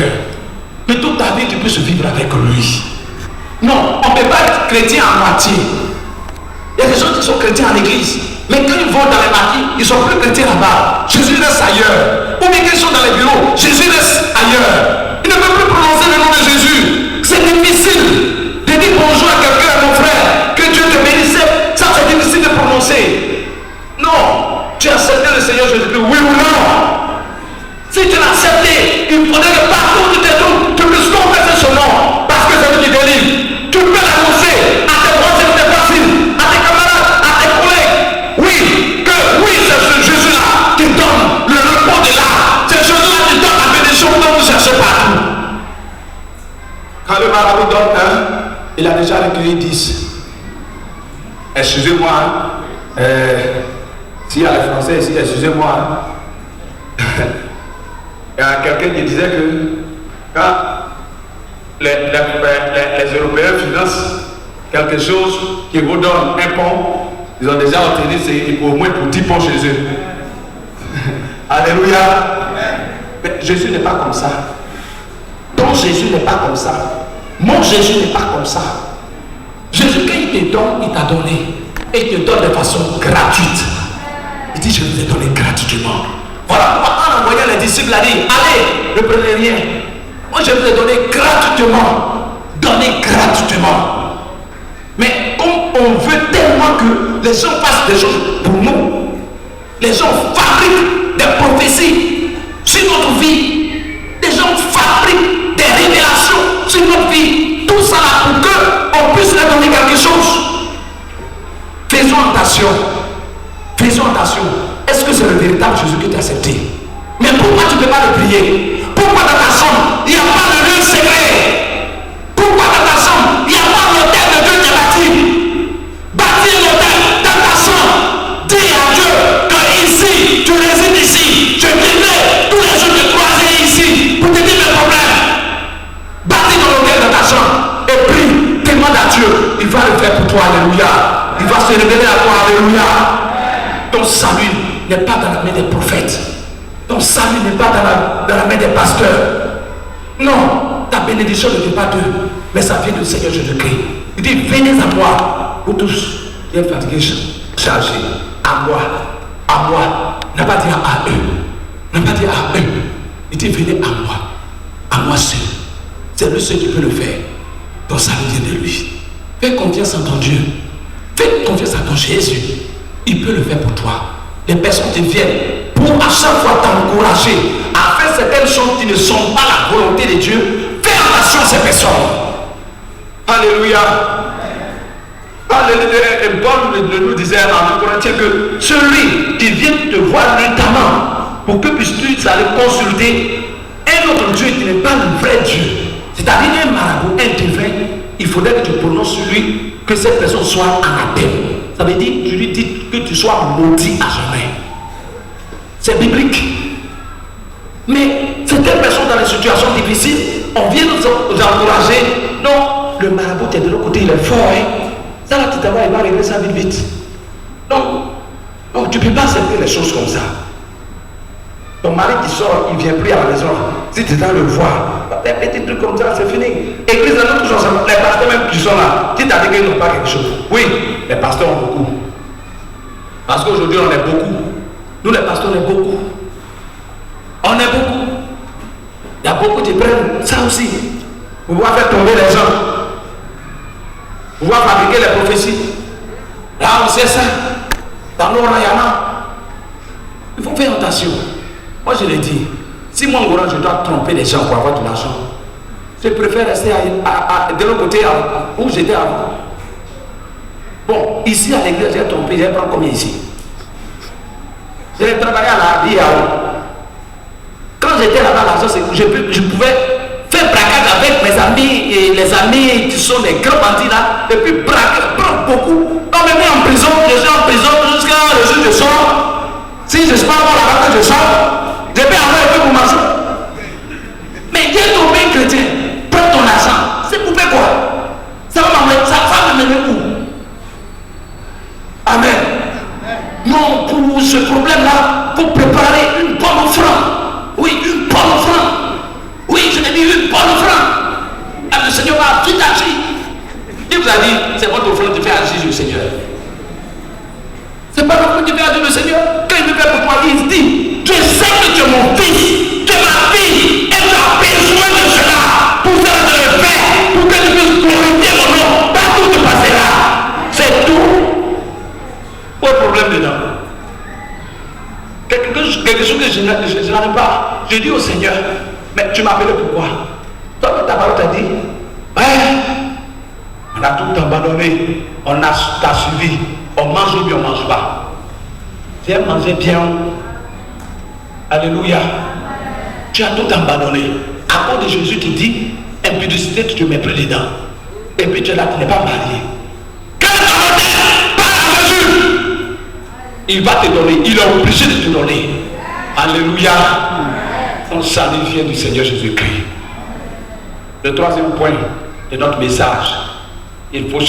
cœur. Que toute ta vie, tu puisses vivre avec lui. Non, on ne peut pas être chrétien à moitié. Il y a des gens qui sont chrétiens à l'église, mais quand ils vont dans les maquis, ils ne sont plus chrétiens là-bas. Jésus reste ailleurs. Ou bien qu'ils sont dans les bureaux, Jésus reste ailleurs. Ils ne peuvent plus prononcer le nom de Jésus. C'est difficile de dire bonjour à quelqu'un, mon frère, que Dieu te bénisse. Ça, c'est difficile de prononcer. Non, tu as accepté le Seigneur Jésus-Christ, oui ou non? Si tu l'as accepté, il faudrait que partout où tu te trouves, tu puisses confesser son nom, parce que c'est lui qui délivre. Tu peux l'annoncer à tes proches et tes voisines, à tes camarades, à tes collègues. Oui, que oui, c'est ce Jésus-là qui donne le repos de l'âme. C'est Jésus-là qui donne la bénédiction dont vous cherchez partout. Quand le marabout donne un, il a déjà recueilli 10. Excusez-moi, s'il y a les Français ici, excusez-moi. Il y a quelqu'un qui disait que quand les Européens financent quelque chose qui vous donne un pont, ils ont déjà obtenu au moins pour 10 ponts chez eux. Alléluia. Mais Jésus n'est pas comme ça. Ton Jésus n'est pas comme ça. Mon Jésus n'est pas comme ça. Jésus, quand il te donne, il t'a donné. Et il te donne de façon gratuite. Il dit, je vous ai donné gratuitement. Voilà, en envoyant les disciples, il a dit, allez, ne prenez rien. Moi, je vous ai donné gratuitement. Donné gratuitement. Mais comme on veut tellement que les gens fassent des choses pour nous, les gens fabriquent des prophéties sur notre vie. Les gens fabriquent des révélations sur notre vie. Tout ça là pour qu'on puisse leur donner quelque chose. Faisons attention. Faisons attention. Est-ce que c'est le véritable Jésus que tu as accepté? Mais pourquoi tu ne peux pas le prier? Pourquoi dans ta chambre, il n'y a pas de lieu secret? Pourquoi dans ta chambre, il n'y a pas l'hôtel de Dieu qui est bâti? Bâtir l'hôtel dans ta chambre. Dis à Dieu que ici, tu résides ici. Je viendrai tous les jours te croiser ici pour te dire mes problèmes. Bâtis ton hôtel dans ta chambre et prie. Demande à Dieu. Il va le faire pour toi. Alléluia. Il va se révéler à toi. Alléluia. Ton salut n'est pas dans la main des prophètes. Ton salut n'est pas dans la main des pasteurs. Non, ta bénédiction ne vient pas d'eux, mais ça vient du Seigneur Jésus-Christ. Il dit, venez à moi, vous tous, bien fatigués, chargés, à moi. N'a pas dit à eux, n'a pas dit à eux. Il dit, venez à moi seul. C'est lui seul qui peut le faire. Ton salut vient de lui. Fais confiance en ton Dieu. Fais confiance à ton Jésus. Il peut le faire pour toi. Les personnes qui viennent pour à chaque fois t'encourager à faire certaines choses qui ne sont pas la volonté de Dieu. Fais attention à ces personnes. Alléluia. Alléluia. Paul nous disait en Corinthiens que celui qui vient te voir notamment pour que puisses-tu aller consulter un autre Dieu qui n'est pas le vrai Dieu, c'est-à-dire un marabout, un divin, il faudrait que tu prononces sur lui que cette personne soit anathème. Ça veut dire, je lui dis que tu sois maudit à jamais. C'est biblique. Mais certaines personnes dans les situations difficiles, on vient nous encourager. Non, le marabout est de l'autre côté, il est fort. Ça là, tout à l'heure, il va régler ça vite. Non, tu ne peux pas accepter les choses comme ça. Ton mari qui sort, il ne vient plus à la maison. Si tu dois le voir, des petits trucs comme ça, c'est fini. Église, nous tous ensemble, les pasteurs même qui sont là, qui t'a dit qu'ils n'ont pas quelque chose. Oui, les pasteurs ont beaucoup. Parce qu'aujourd'hui, on est beaucoup. Nous, les pasteurs, on est beaucoup. On est beaucoup. Il y a beaucoup qui prennent ça aussi. Vous pouvez faire tomber les gens. Vous pouvez fabriquer les prophéties. Là, on sait ça. Dans nos rangs, il faut faire attention. Moi, je l'ai dit. Si moi, je dois tromper les gens pour avoir de l'argent, je préfère rester de l'autre côté où j'étais avant. Bon, ici à l'église, j'ai trompé, j'ai pris combien ici? J'ai travaillé à la vie. Quand j'étais là-bas, l'argent, je pouvais faire braquage avec mes amis et les amis qui sont des grands bandits là, et puis braquer, prendre beaucoup. On me met en prison, je suis en prison jusqu'à le jour où je sors. Si je ne suis pas bon là-bas que je sors, je vais avoir un peu pour marcher. Mais Dieu est bien chrétien. Prends ton argent. C'est pour faire quoi? Ça va m'amener où? Amen. Non, pour ce problème-là, pour préparer une bonne offrande. Oui, une bonne offrande. Oui, je l'ai dit a dit, c'est votre offrande qui fait agir le Seigneur. C'est pas l'offrande qui fait agir le Seigneur. Quand il me fait pour toi, il se dit, je sais que tu es mon fils, tu es ma fille, et tu as besoin de cela pour faire de le faire, pour que tu puisses glorifier mon nom partout où tu passeras. C'est tout. Pas de problème dedans. Quelque chose que je n'arrive pas. Je dis au Seigneur, mais tu m'appelles pourquoi? Toi, ta parole t'a dit, ouais, on a tout abandonné, on a t'a suivi, on mange ou bien on ne mange pas. Viens manger bien. Alléluia. Tu as tout abandonné. À cause de Jésus qui dit, impudicité, tu ne te mets plus dedans. Et puis tu es là, tu n'es pas marié. Quel volontaire parle à Jésus? Il va te donner, il est obligé de te donner. Alléluia. Son salut vient du Seigneur Jésus-Christ. Le troisième point de notre message, il faut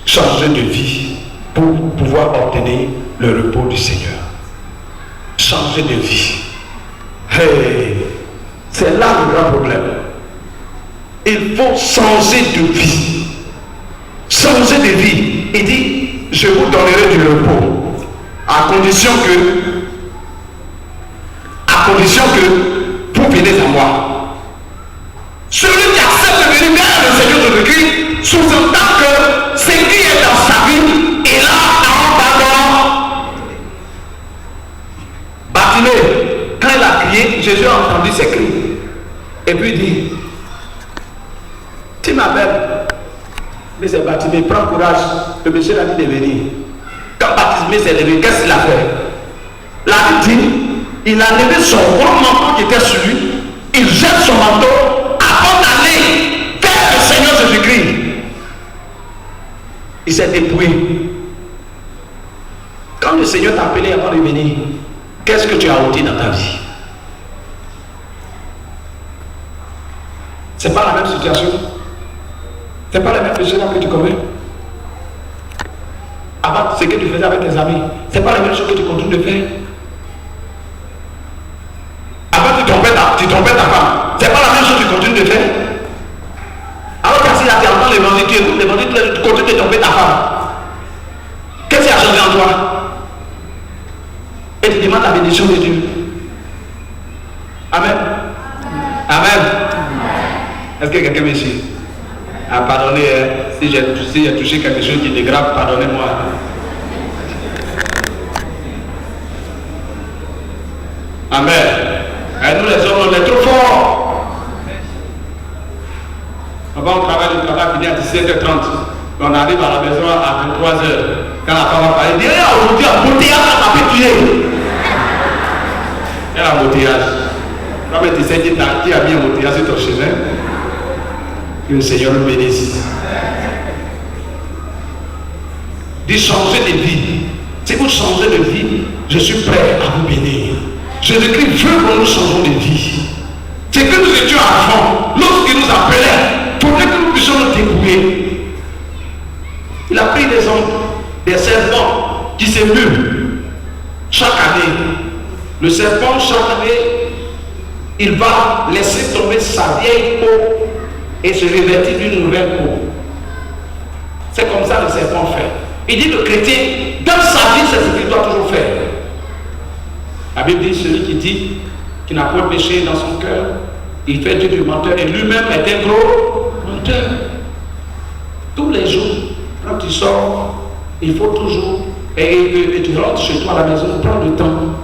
changer de vie pour pouvoir obtenir le repos du Seigneur. Changer de vie. Hey, c'est là le grand problème. Il faut changer de vie. Changer de vie. Il dit, je vous donnerai du repos. À condition que vous venez à moi. Celui qui accepte de venir vers le Seigneur Jésus-Christ sous-entend que ce qui est dans sa vie, il a abandonné. Bartimée, quand il a crié, Jésus a entendu ses cris. Et puis il dit, tu m'appelles. Mais c'est Bartimée, prends courage. Le monsieur l'a dit de venir. Quand Bartimée s'est levé, qu'est-ce qu'il a fait? La Bible dit, il a levé son gros manteau qui était sur lui, il jette son manteau avant d'aller vers le Seigneur Jésus-Christ. Il s'est dépouillé. Quand le Seigneur t'a appelé avant de venir, qu'est-ce que tu as ôté dans ta vie? C'est pas la même situation. C'est pas la même péché que tu commets. Avant ce que tu faisais avec tes amis, c'est pas la même chose que tu continues de faire. Avant tu trompais ta femme, c'est pas la même chose que tu continues de faire. Alors qu'à si tu entends l'évangile, tu écoutes l'évangile, tu continues de tromper ta femme. Qu'est-ce qui a changé en toi? Et tu demandes la bénédiction de Dieu. Amen. Amen. Est-ce que quelqu'un me suit? Ah, pardonnez, si j'ai touché quelque chose qui est grave, pardonnez-moi. Amen. Et nous les hommes, on est trop forts. Avant, on travaille, le travail finit à 17h30. On arrive à la maison à 23h. Quand la femme va parler, il dit, aujourd'hui, embouteillage, on m'a fait tuer. Il y a l'embouteillage. Comme tu sais, qui a mis un embouteillage sur ton chemin? Que le Seigneur nous bénisse. De changer de vie. Si vous changez de vie, je suis prêt à vous bénir. Jésus-Christ veut que nous changeons de vie. C'est que nous étions avant, lorsqu'il nous appelait, il faudrait que nous puissions nous débrouiller. Il a pris des hommes, des serpents qui s'émuent chaque année. Le serpent, chaque année, il va laisser tomber sa vieille peau et se revêtir d'une nouvelle peau. C'est comme ça que le serpent fait. Il dit le chrétien, dans sa vie, c'est ce qu'il doit toujours faire. La Bible dit, celui qui dit qu'il n'a pas de péché dans son cœur, il fait Dieu du menteur et lui-même est un gros menteur. Tous les jours, quand tu sors, il faut toujours, et tu rentres chez toi à la maison, prends le temps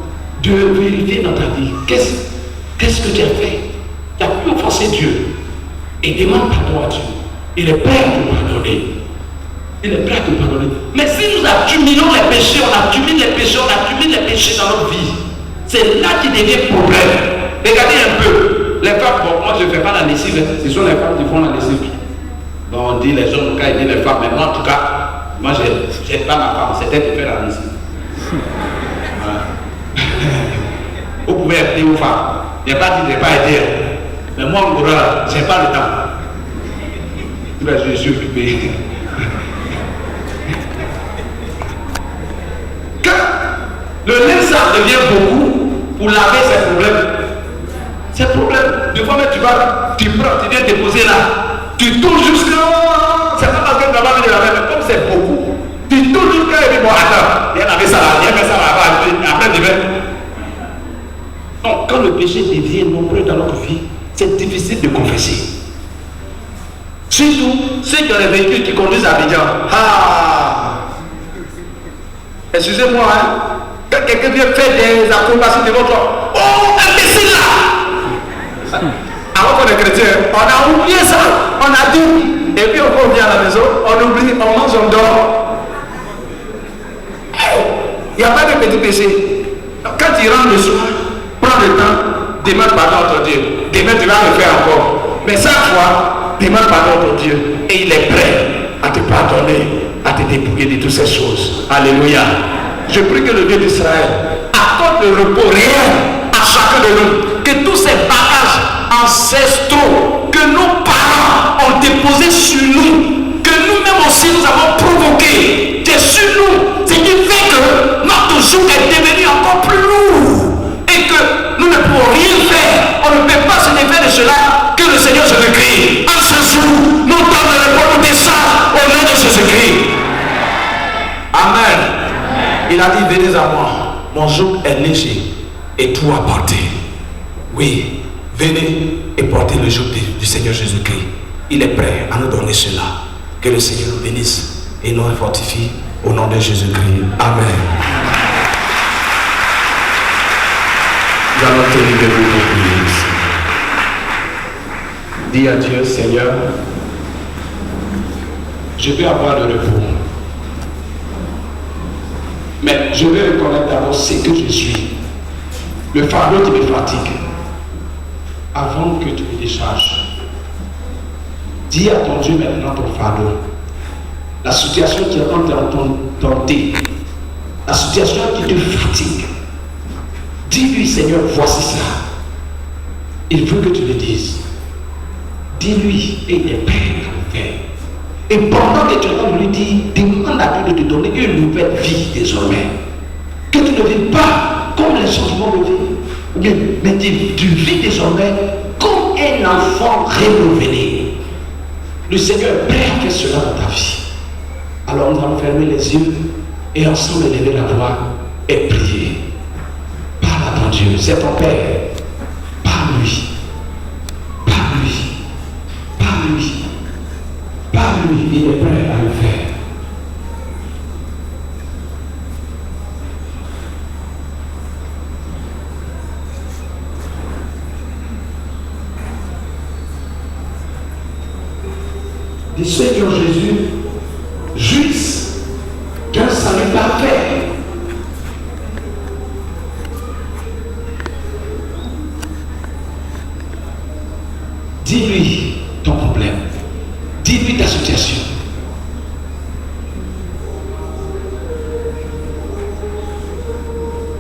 de vérifier dans ta vie. Qu'est-ce que tu as fait? Tu as pu offenser Dieu. Et demande pardon à Dieu. Il est prêt à te pardonner. Il est prêt à te pardonner. Mais si nous accumulons les péchés, on accumule les péchés dans notre vie, c'est là qu'il devient problème. Regardez un peu. Les femmes, bon, moi je ne fais pas la lessive, ce sont les femmes qui font la lessive. Bon, on dit les hommes, quand ils disent les femmes, mais moi en tout cas, moi j'ai pas ma femme, c'est elle qui fait la lessive. Voilà. Vous pouvez aider vos femmes. Il n'y a pas dit de ne pas aider. Mais moi, en gros, je n'ai pas le temps. Je suis occupé. Quand le linge ça devient beaucoup pour laver ses problèmes. Ces problèmes, des fois, tu prends, tu viens déposer là. Tu touches jusqu'à. C'est pas parce que tu vas venir la fait ça là, il a fait ça là, après demain. Donc quand le péché devient nombreux dans notre vie, c'est difficile de confesser. Surtout ceux qui ont les véhicules qui conduisent à Abidjan. Ah! Excusez-moi, hein? Quand quelqu'un vient faire des acrobaties devant toi, oh, imbécile là! Alors qu'on est chrétien, on a oublié ça, on a dit, et puis on revient à la maison, on oublie, on mange, on dort. Il n'y a pas de petit péché. Quand tu rentres le soir, prends le temps, demande pardon à ton Dieu. Demain tu vas le faire encore. Mais cette fois, demande pardon à ton Dieu. Et il est prêt à te pardonner, à te dépouiller de toutes ces choses. Alléluia. Je prie que le Dieu d'Israël accorde le repos réel à chacun de nous. Que tous ces bagages ancestraux que nos parents ont déposés sur nous, que nous-mêmes aussi nous avons provoqué, c'est sur nous, ce qui fait que notre joug est devenu encore plus lourd et que nous ne pouvons rien faire. On ne peut pas se défaire de cela que le Seigneur Jésus-Christ. En ce jour, nous donnerons des ça au nom de Jésus-Christ. Amen. Il a dit, venez à moi, mon joug est léger et tout à porter. Oui, venez et portez le joug du Seigneur Jésus-Christ. Il est prêt à nous donner cela. Que le Seigneur nous bénisse et nous fortifie au nom de Jésus-Christ. Amen. Nous allons tenir debout pour prier. Dis à Dieu, Seigneur, je vais avoir le repos. Mais je vais reconnaître d'abord ce que je suis. Le fardeau qui me fatigue. Avant que tu me décharges. Dis à ton Dieu maintenant ton fardeau. La situation qui est en train de tenter. La situation qui te fatigue. Dis-lui, Seigneur, voici ça. Il veut que tu le dises. Dis-lui et il est prêt à le faire. Et pendant que tu es en train de lui dire, demande à Dieu de te donner une nouvelle vie désormais. Que tu ne vis pas comme les sentiments le vivent, mais tu vis désormais comme un enfant renouvelé. Le Seigneur est prêt à faire cela dans ta vie. Alors nous allons fermer les yeux et ensemble lever la voix et prier. Parle à ton Dieu, c'est ton Père. Parle-lui. Parle-lui. Parle-lui. Parle-lui, il est prêt à le faire. Dis Seigneur Jésus, juste d'un salut parfait. Dis-lui ton problème. Dis-lui ta situation.